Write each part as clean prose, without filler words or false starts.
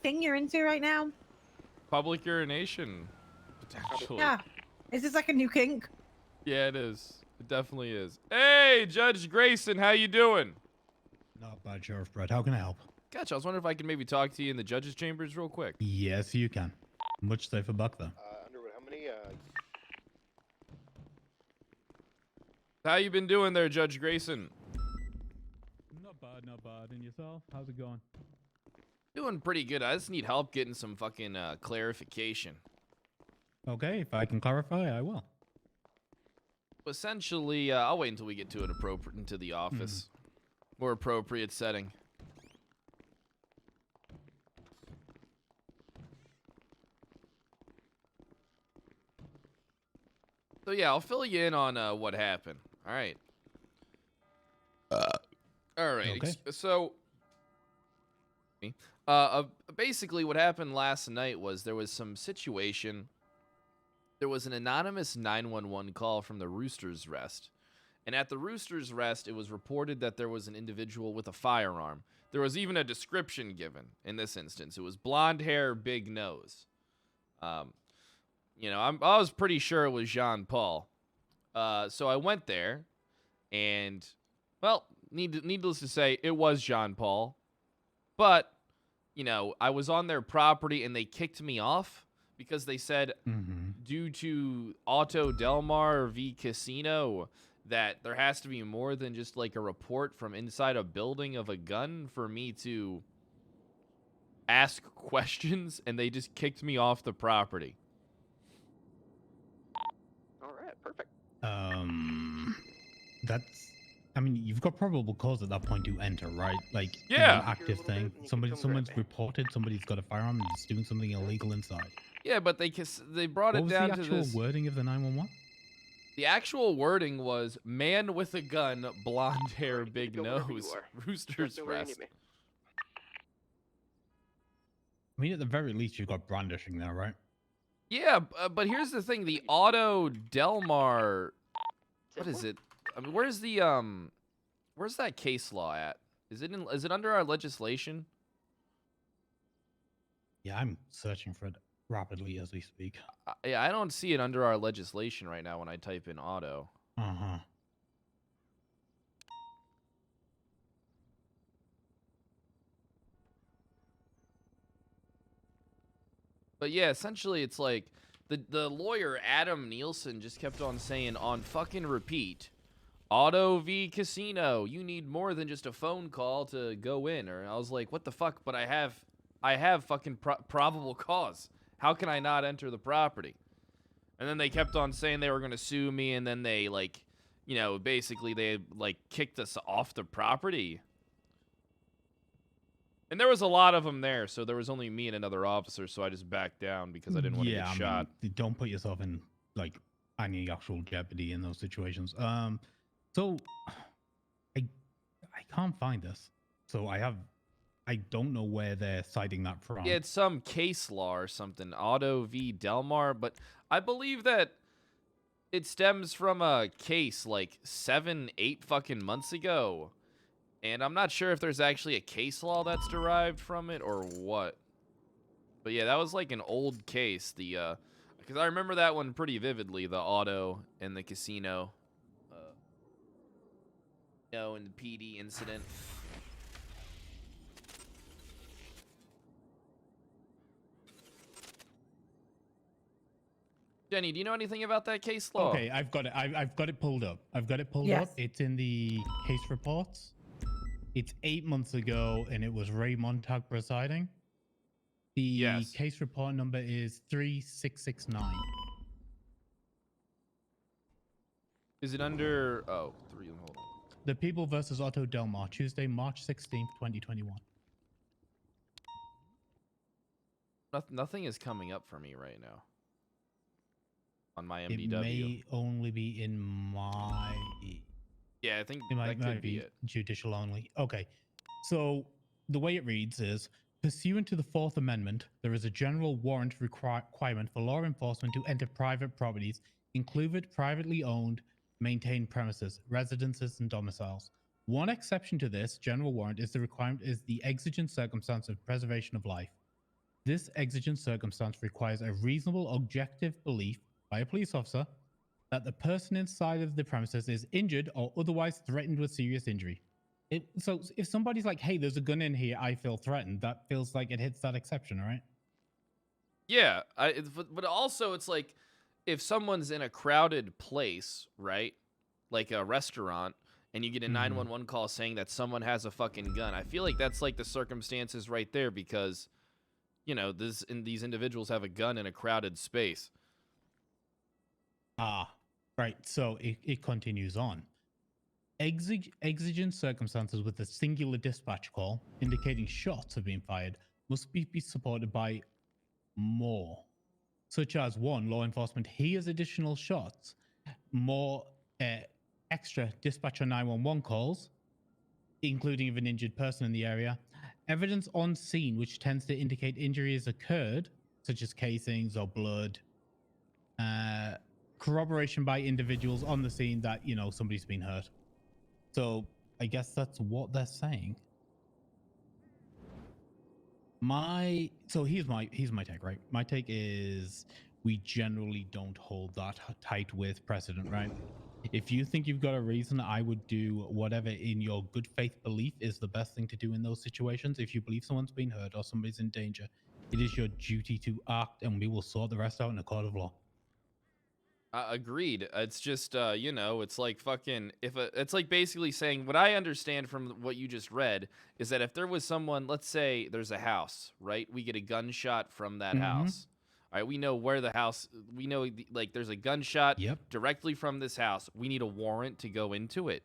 thing you're into right now? Public urination, potentially. Yeah. Is this like a new kink? Yeah, it is. It definitely is. Hey, Judge Grayson, how you doing? Not bad, Sheriff Brett. How can I help? Gotcha. I was wondering if I could maybe talk to you in the judge's chambers real quick. Yes, you can. Much safer buck, though. Underwood, how many, How you been doing there, Judge Grayson? Not bad, not bad. And yourself? How's it going? Doing pretty good. I just need help getting some fucking clarification. Okay, if I can clarify, I will. Essentially, I'll wait until we get to it into the office. More appropriate setting. So yeah, I'll fill you in on what happened. All right. All right. Okay. So, basically, what happened last night was there was some situation. There was an anonymous 911 call from the Rooster's Rest. And at the Rooster's Rest, it was reported that there was an individual with a firearm. There was even a description given in this instance. It was blonde hair, big nose. You know, I was pretty sure it was Jean Paul. So I went there, and, well, needless to say, it was Jean Paul. But, you know, I was on their property, and they kicked me off because they said, due to Auto Del Mar v. Casino, that there has to be more than just like a report from inside a building of a gun for me to ask questions, and they just kicked me off the property. all right, perfect. That's... I mean, you've got probable cause at that point to enter, right? Like, Yeah. an active thing. Someone's reported somebody's got a firearm and is doing something illegal inside. Yeah, but they brought What it was down the to actual this. wording of the 911? The actual wording was man with a gun, blonde hair, Alright, big go wherever you nose, are. Rooster's Know where you need Rest. me. I mean, at the very least, you've got brandishing there, right? Yeah, but here's the thing: the Auto Del Mar. What is it? I mean, where's that case law at? Is it under our legislation? Yeah, I'm searching for it rapidly as we speak. Yeah, I don't see it under our legislation right now when I type in auto. Uh-huh. But yeah, essentially it's like the lawyer Adam Nielsen just kept on saying on fucking repeat, Auto v Casino, you need more than just a phone call to go in. Or I was like, what the fuck? But I have fucking probable cause. How can I not enter the property? And then they kept on saying they were going to sue me, and then they, like, you know, basically they, like, kicked us off the property. And there was a lot of them there, so there was only me and another officer, so I just backed down because I didn't want to get shot. Mean, don't put yourself in, like, any actual jeopardy in those situations. So, I can't find this. So I don't know where they're citing that from. Yeah, it's some case law or something, Auto v. Del Mar, but I believe that it stems from a case like 7-8 fucking months ago. And I'm not sure if there's actually a case law that's derived from it or what. But yeah, that was like an old case. Because I remember that one pretty vividly, the auto and the casino. And the PD incident. Jenny, do you know anything about that case law? Okay, I've got it. I've got it pulled up. Yes. Up. It's in the case reports. It's 8 months ago, and it was Ray Montag presiding. The case report number is 3669. Is it under... Oh, hold on. The People versus Otto Del Mar, Tuesday, March 16th, 2021. Nothing is coming up for me right now. On my MDW. It may only be in my... Yeah, I think It might be it. Judicial only. Okay. So the way it reads is, pursuant to the Fourth Amendment, there is a general warrant requirement for law enforcement to enter private properties, including privately owned, maintained premises, residences, and domiciles. One exception to this general warrant is the exigent circumstance of preservation of life. This exigent circumstance requires a reasonable objective belief by a police officer that the person inside of the premises is injured or otherwise threatened with serious injury. So if somebody's like, hey, there's a gun in here, I feel threatened, that feels like it hits that exception, right? Yeah, but also it's like if someone's in a crowded place, right? Like a restaurant, and you get a 911 call saying that someone has a fucking gun. I feel like that's like the circumstances right there because, you know, these individuals have a gun in a crowded space. Ah, right. So it continues on. Exigent circumstances with a singular dispatch call indicating shots have been fired must be supported by more, such as one, law enforcement hears additional shots, more extra dispatcher 911 calls, including of an injured person in the area, evidence on scene which tends to indicate injury has occurred, such as casings or blood, corroboration by individuals on the scene that, you know, somebody's been hurt. So I guess that's what they're saying. Here's my take, right? My take is we generally don't hold that tight with precedent, right? If you think you've got a reason, I would do whatever in your good faith belief is the best thing to do in those situations. If you believe someone's been hurt or somebody's in danger, it is your duty to act, and we will sort the rest out in a court of law. Agreed. It's just, you know, it's like fucking, it's like basically saying what I understand from what you just read is that if there was someone, let's say there's a house, right? We get a gunshot from that house. All right, we know where the house, we know, like, there's a gunshot directly from this house. We need a warrant to go into it.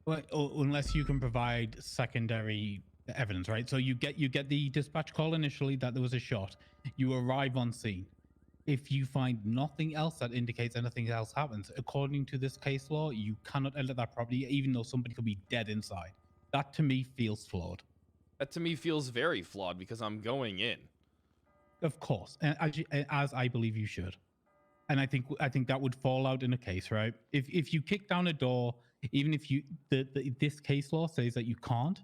Well, unless you can provide secondary evidence, right? So you get the dispatch call initially that there was a shot. You arrive on scene. If you find nothing else that indicates anything else happens, according to this case law, you cannot enter that property, even though somebody could be dead inside. That to me feels flawed. That to me feels very flawed because I'm going in. Of course, and as I believe you should, and I think that would fall out in a case, right? If you kick down a door, even if you this case law says that you can't,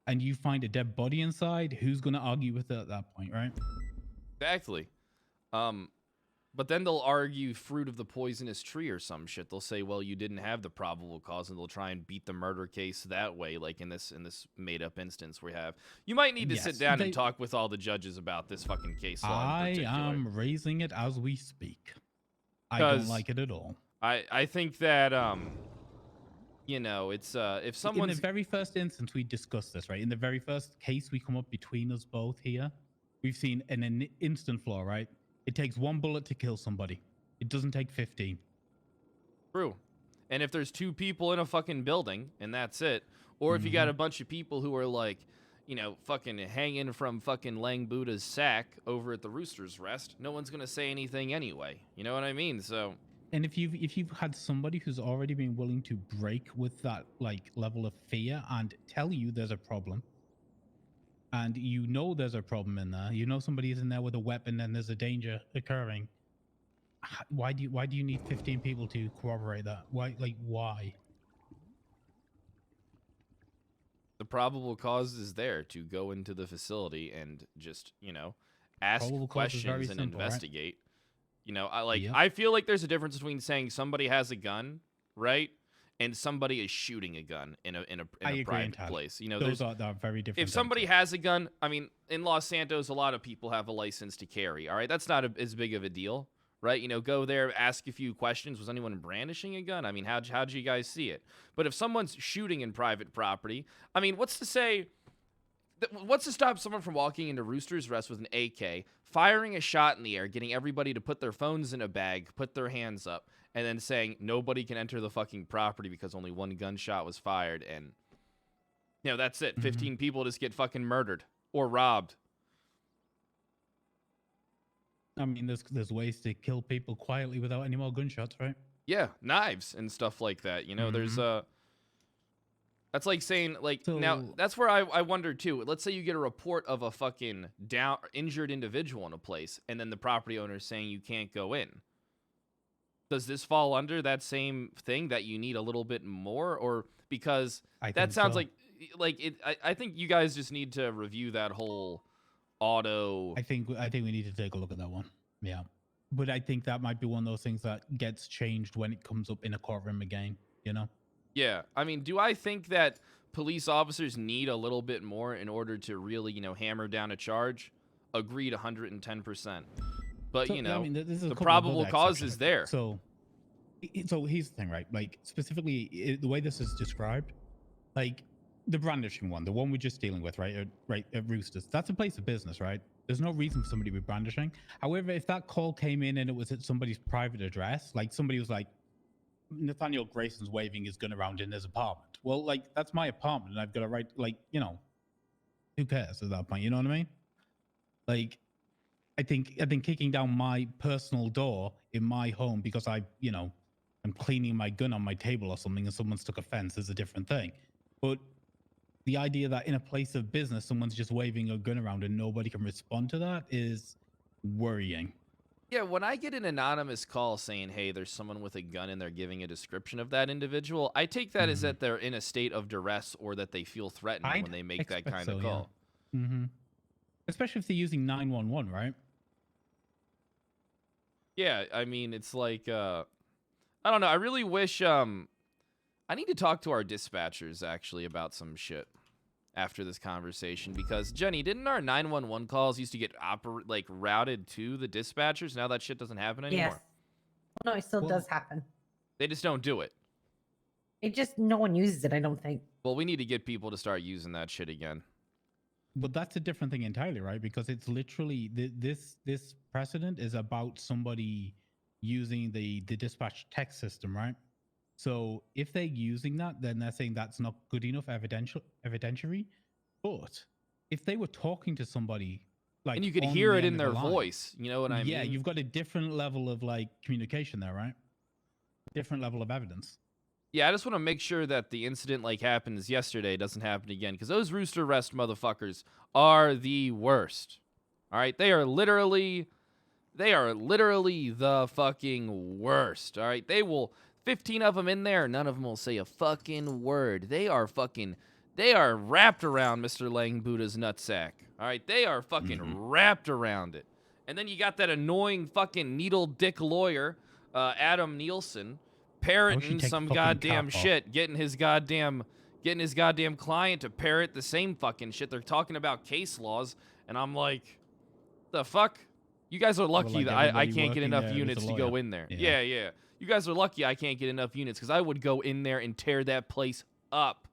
and you find a dead body inside, who's going to argue with it at that point, right? Exactly. But then they'll argue fruit of the poisonous tree or some shit. They'll say, well, you didn't have the probable cause, and they'll try and beat the murder case that way, like in this made up instance we have. You might need to sit down and talk with all the judges about this fucking case law in particular. I am raising it as we speak. I don't like it at all. I think that you know, it's if someone's in the very first instance we discussed this, right? In the very first case we come up between us both here, we've seen an instant flaw, right? It takes one bullet to kill somebody. It doesn't take 15. True. And if there's two people in a fucking building and that's it, or if you got a bunch of people who are like, you know, fucking hanging from fucking Lang Buddha's sack over at the Rooster's Rest, no one's gonna say anything anyway. You know what I mean? So. And if you've had somebody who's already been willing to break with that like level of fear and tell you there's a problem, and you know there's a problem in there, you know somebody's in there with a weapon and there's a danger occurring, why do you need 15 people to corroborate that? Why? The probable cause is there to go into the facility and just, you know, ask questions and investigate. Right? You know, I feel like there's a difference between saying somebody has a gun, right? And somebody is shooting a gun in a private place. You know, those are very different. If somebody has a gun, I mean, in Los Santos, a lot of people have a license to carry. All right, that's not as big of a deal, right? You know, go there, ask a few questions. Was anyone brandishing a gun? I mean, how'd you guys see it? But if someone's shooting in private property, I mean, what's to stop someone from walking into Rooster's Rest with an AK, firing a shot in the air, getting everybody to put their phones in a bag, put their hands up, and then saying nobody can enter the fucking property because only one gunshot was fired, and, you know, that's it. 15 people just get fucking murdered or robbed. I mean, there's ways to kill people quietly without any more gunshots, right? Yeah, knives and stuff like that. You know, there's that's like saying, like, now, that's where I wonder, too. Let's say you get a report of a fucking injured individual in a place, and then the property owner is saying you can't go in. Does this fall under that same thing that you need a little bit more? Or because that sounds like it, I think you guys just need to review that whole auto. I think we need to take a look at that one. Yeah, but I think that might be one of those things that gets changed when it comes up in a courtroom again. You know. Yeah, I mean, do I think that police officers need a little bit more in order to really, hammer down a charge? Agreed, 110%. But So, yeah, I mean, there's a the couple of probable other cause exceptions. is there. So here's the thing, right? Like specifically, the way this is described, like the brandishing one, the one we're just dealing with, right? At Roosters, that's a place of business, right? There's no reason for somebody to be brandishing. However, if that call came in and it was at somebody's private address, like somebody was like, Nathaniel Grayson's waving his gun around in his apartment. Well, like that's my apartment, and I've got a right, like, who cares at that point? You know what I mean? Like, I think kicking down my personal door in my home because I'm cleaning my gun on my table or something and someone's took offense is a different thing. But the idea that in a place of business, someone's just waving a gun around and nobody can respond to that is worrying. Yeah, when I get an anonymous call saying, hey, there's someone with a gun and they're giving a description of that individual, I take that as that they're in a state of duress or that they feel threatened when they make that kind of call. Yeah. Especially if they're using 911, right? Yeah, I mean, it's like, I don't know. I really wish, I need to talk to our dispatchers, actually, about some shit after this conversation. Because, Jenny, didn't our 911 calls used to get, routed to the dispatchers? Now that shit doesn't happen anymore. Yes. No, it still does happen. They just don't do it. It just, no one uses it, I don't think. Well, we need to get people to start using that shit again. But that's a different thing entirely, right? Because it's literally this precedent is about somebody using the dispatch text system, right? So if they're using that, then they're saying that's not good enough evidentiary. But if they were talking to somebody, like, and you could on hear the it in end of their the line, voice, you know what I mean? Yeah, you've got a different level of like communication there, right? Different level of evidence. Yeah, I just want to make sure that the incident like happens yesterday doesn't happen again, because those Rooster Rest motherfuckers are the worst. All right, they are literally the fucking worst. All right, they will 15 of them in there, none of them will say a fucking word. They are wrapped around Mr. Lang Buddha's nutsack. All right, they are fucking wrapped around it. And then you got that annoying fucking needle dick lawyer, Adam Nielsen, parroting some goddamn shit, getting his goddamn client to parrot the same fucking shit. They're talking about case laws, and I'm like, the fuck? You guys are lucky that I can't get enough units to go in there. Yeah. You guys are lucky I can't get enough units, because I would go in there and tear that place up.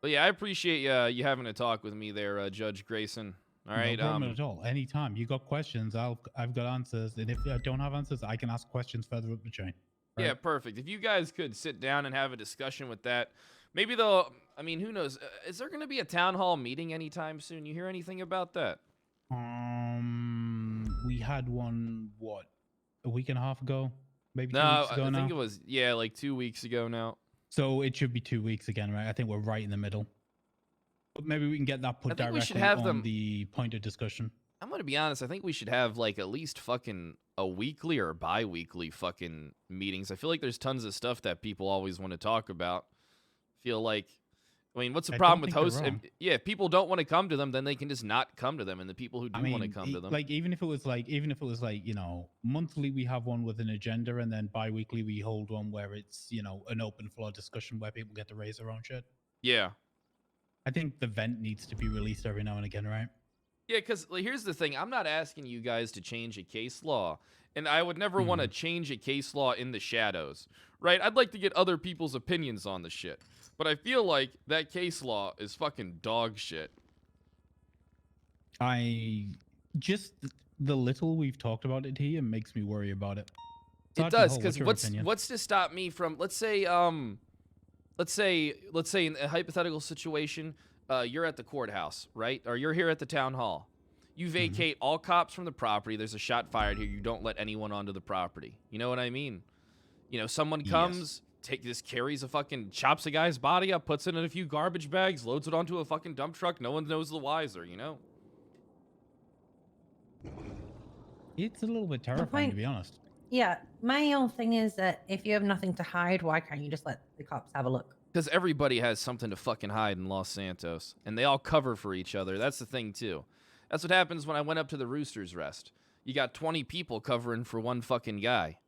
But yeah, I appreciate you having a talk with me there, Judge Grayson. All right. No problem at all. Anytime you got questions, I've got answers, and if I don't have answers, I can ask questions further up the chain. Right? Yeah, perfect. If you guys could sit down and have a discussion with that, maybe they'll. I mean, who knows? Is there going to be a town hall meeting anytime soon? You hear anything about that? We had one a week and a half ago, maybe 2 No, weeks ago I now. think it was like 2 weeks ago now. So it should be 2 weeks again, right? I think we're right in the middle. But maybe we can get that put I think we should directly have on them. the point of discussion. I'm gonna be honest. I think we should have like at least fucking a weekly or bi-weekly fucking meetings. I feel like there's tons of stuff that people always want to talk about. Feel like, I mean, what's the problem with hosts? Yeah, if people don't want to come to them, then they can just not come to them. And the people who do want to come to them, like even if it was like monthly we have one with an agenda, and then bi-weekly we hold one where it's an open floor discussion where people get to raise their own shit. Yeah. I think the vent needs to be released every now and again, right? Yeah, because here's the thing. I'm not asking you guys to change a case law. And I would never want to change a case law in the shadows, right? I'd like to get other people's opinions on the shit. But I feel like that case law is fucking dog shit. Just the little we've talked about it here makes me worry about it. It does, because what's to stop me from, let's say in a hypothetical situation, you're at the courthouse, right? Or you're here at the town hall. You vacate all cops from the property. There's a shot fired here. You don't let anyone onto the property. You know what I mean? Someone comes, chops a guy's body up, puts it in a few garbage bags, loads it onto a fucking dump truck. No one knows the wiser, It's a little bit terrifying, to be honest. Yeah, my own thing is that if you have nothing to hide, why can't you just let the cops have a look? Because everybody has something to fucking hide in Los Santos, and they all cover for each other. That's the thing, too. That's what happens when I went up to the Rooster's Rest. You got 20 people covering for one fucking guy.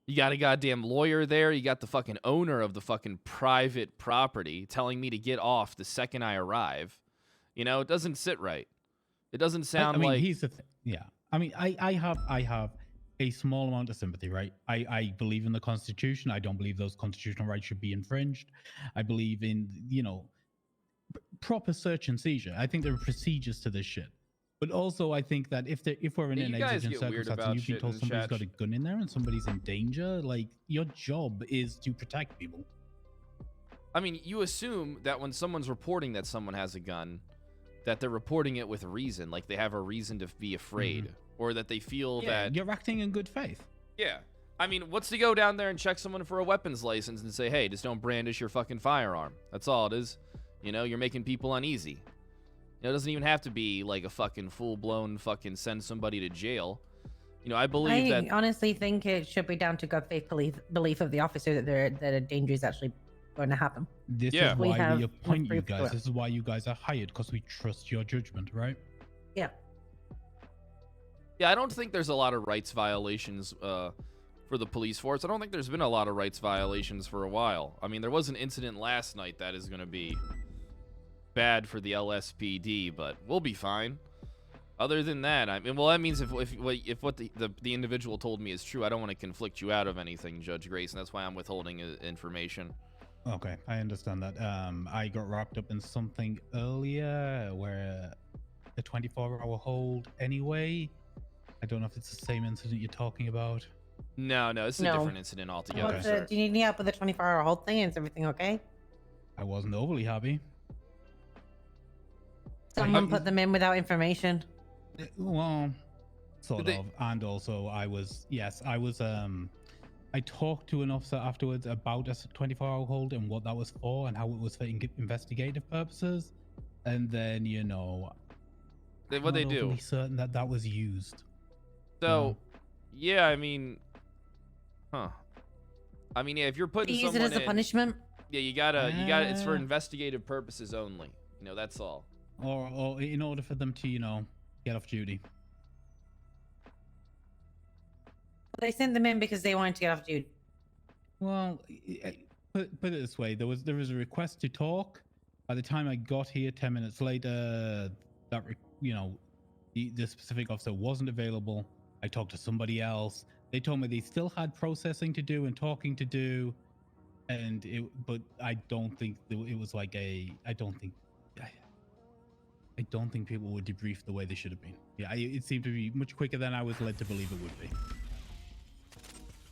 You got a goddamn lawyer there. You got the fucking owner of the fucking private property telling me to get off the second I arrive. You know, it doesn't sit right. It doesn't sound I mean, like... he's the thing. Yeah. I mean, I have a small amount of sympathy, right? I believe in the Constitution. I don't believe those constitutional rights should be infringed. I believe in, proper search and seizure. I think there are procedures to this shit. But also, I think that if we're in Yeah, an you guys exigent get weird circumstance about and you've been shit told in somebody's got chat. a gun in there and somebody's in danger, like, your job is to protect people. I mean, you assume that when someone's reporting that someone has a gun, that they're reporting it with reason, like they have a reason to be afraid, or that they feel that... You're acting in good faith. Yeah. I mean, what's to go down there and check someone for a weapons license and say, hey, just don't brandish your fucking firearm. That's all it is. You know, you're making people uneasy. You know, it doesn't even have to be like a fucking full-blown fucking send somebody to jail. You know, I believe I that... honestly think it should be down to good faith belief of the officer that a danger is actually going to happen. This Yeah. is We why have we appoint you proof to guys. it. This is why you guys are hired, because we trust your judgment, right? Yeah. Yeah, I don't think there's a lot of rights violations for the police force. I don't think there's been a lot of rights violations for a while. I mean, there was an incident last night that is going to be bad for the LSPD, but we'll be fine. Other than that, I mean, well, that means if what the individual told me is true, I don't want to conflict you out of anything, Judge Grayson. That's why I'm withholding information. Okay, I understand that. I got wrapped up in something earlier where a 24-hour hold anyway. I don't know if it's the same incident you're talking about. No, it's a No. different incident altogether, Okay. sir. Do you need any help with the 24-hour hold thing? Is everything okay? I wasn't overly happy. Someone put them in without information. Well, sort Did they- of. And also, I talked to an officer afterwards about a 24-hour hold and what that was for and how it was for investigative purposes. And then, What I'm they not do? overly certain that was used. So, yeah, I mean, yeah, if you're putting Use it someone as a in, punishment. yeah, you gotta, it's for investigative purposes only. You know, that's all. Or in order for them to, get off duty. They sent them in because they wanted to get off duty. Well, put it this way: there was a request to talk. By the time I got here, 10 minutes later, the specific officer wasn't available. I talked to somebody else. They told me they still had processing to do and talking to do, but I don't think it was like I don't think people would debrief the way they should have been. Yeah, it seemed to be much quicker than I was led to believe it would be.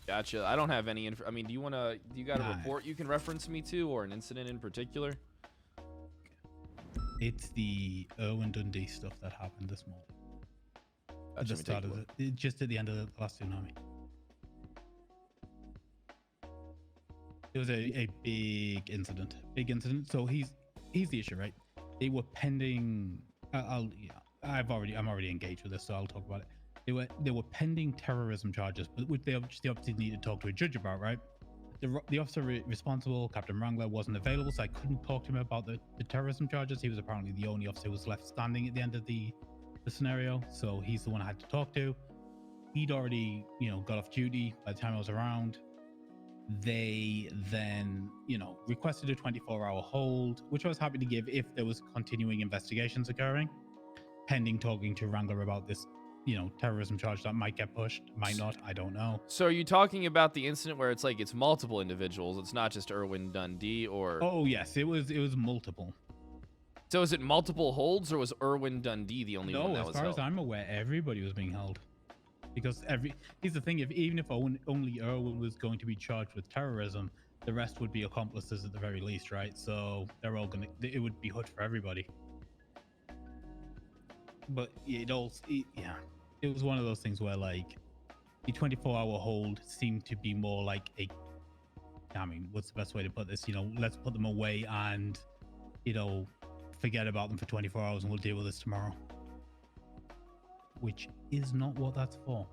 Gotcha. I don't have any info. I mean, do you got a Nah. report you can reference me to, or an incident in particular? It's the Irwin Dundee stuff that happened this morning. At Gotcha, the start of just at the end of the last tsunami. It was a big incident. So he's the issue, right? They were pending. I'm already engaged with this, so I'll talk about it. They were pending terrorism charges, but which they obviously need to talk to a judge about, right? The officer responsible, Captain Wrangler, wasn't available, so I couldn't talk to him about the terrorism charges. He was apparently the only officer who was left standing at the end of the scenario, so he's the one I had to talk to. He'd already, got off duty by the time I was around. They then, requested a 24-hour hold, which I was happy to give if there was continuing investigations occurring, pending talking to Wrangler about this, terrorism charge that might get pushed, might not, I don't know. So are you talking about the incident where it's like it's multiple individuals? It's not just Irwin Dundee, or... Oh yes, it was multiple. So is it multiple holds, or was Irwin Dundee the only one that No, as was far held? as I'm aware, everybody was being held. Because here's the thing: even if only Irwin was going to be charged with terrorism, the rest would be accomplices at the very least, right? So they're all it would be hood for everybody. But it was one of those things where like the 24-hour hold seemed to be more like what's the best way to put this? Let's put them away and forget about them for 24 hours and we'll deal with this tomorrow. Which is not what that's for.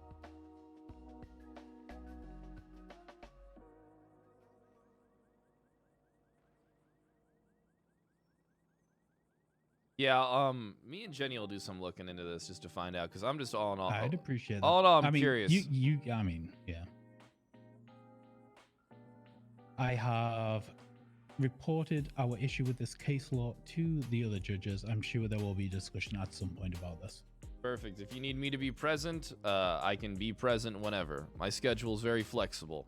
Yeah, me and Jenny will do some looking into this just to find out, because I'm just all in all. I'd appreciate that. All in all, I'm I mean, curious. I mean, yeah. I have reported our issue with this case law to the other judges. I'm sure there will be a discussion at some point about this. Perfect. If you need me to be present, I can be present whenever. My schedule is very flexible.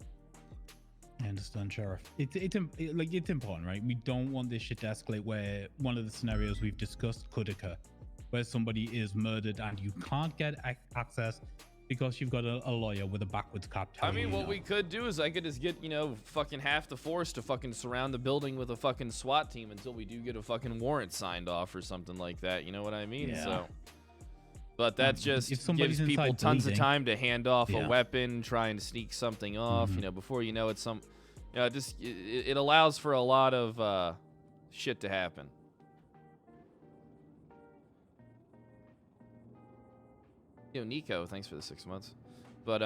I understand, Sheriff. It's important, right? We don't want this shit to escalate where one of the scenarios we've discussed could occur, where somebody is murdered and you can't get access because you've got a lawyer with a backwards cap. I mean, what we could do is I could just get, fucking half the force to fucking surround the building with a fucking SWAT team until we do get a fucking warrant signed off or something like that. You know what I mean? Yeah. So, but that just gives somebody's people inside tons of bleeding. time to hand off Yeah. a weapon, try and sneak something off. Mhm. Before you know it, it allows for a lot of shit to happen. Nico, thanks for the 6 months. But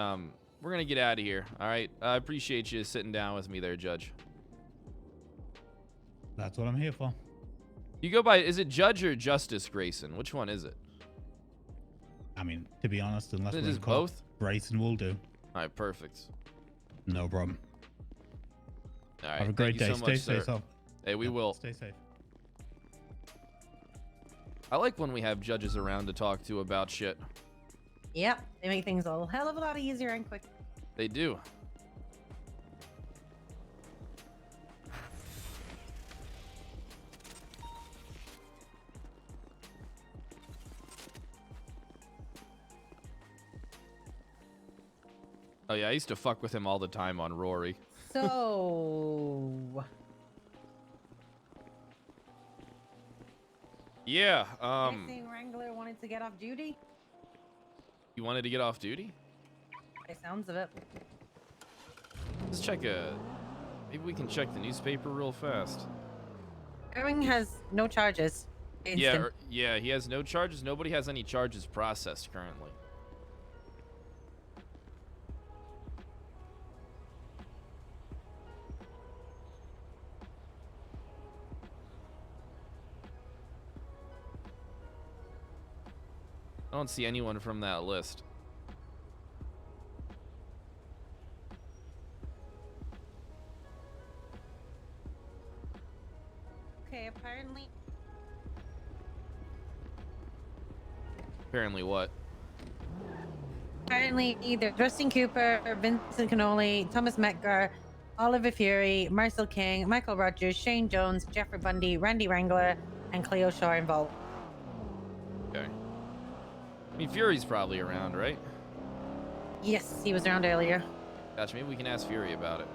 we're gonna get out of here. All right. I appreciate you sitting down with me there, Judge. That's what I'm here for. You go by, is it Judge or Justice Grayson? Which one is it? I mean, to be honest, unless Is it we're in just court, both? Grayson will do. All right, perfect. No problem. All right. Have a great day. Thank you so Stay much, safe. sir. Hey, we will. Stay safe. I like when we have judges around to talk to about shit. Yep, they make things a hell of a lot easier and quicker. They do. Oh yeah, I used to fuck with him all the time on Rory. So, Yeah, guessing Wrangler wanted to get off duty? you wanted to get off duty? By sounds of it. Let's maybe we can check the newspaper real fast. Irving has no charges. Yeah, yeah, he has no charges. Nobody has any charges processed currently. I don't see anyone from that list. Okay, apparently. Apparently what? Apparently, either Justin Cooper, Vincent Cannoli, Thomas Metgar, Oliver Fury, Marcel King, Michael Rogers, Shane Jones, Jeffrey Bundy, Randy Wrangler, and Cleo Shaw are involved. Okay. I mean, Fury's probably around, right? Yes, he was around earlier. Gotcha. Maybe we can ask Fury about it.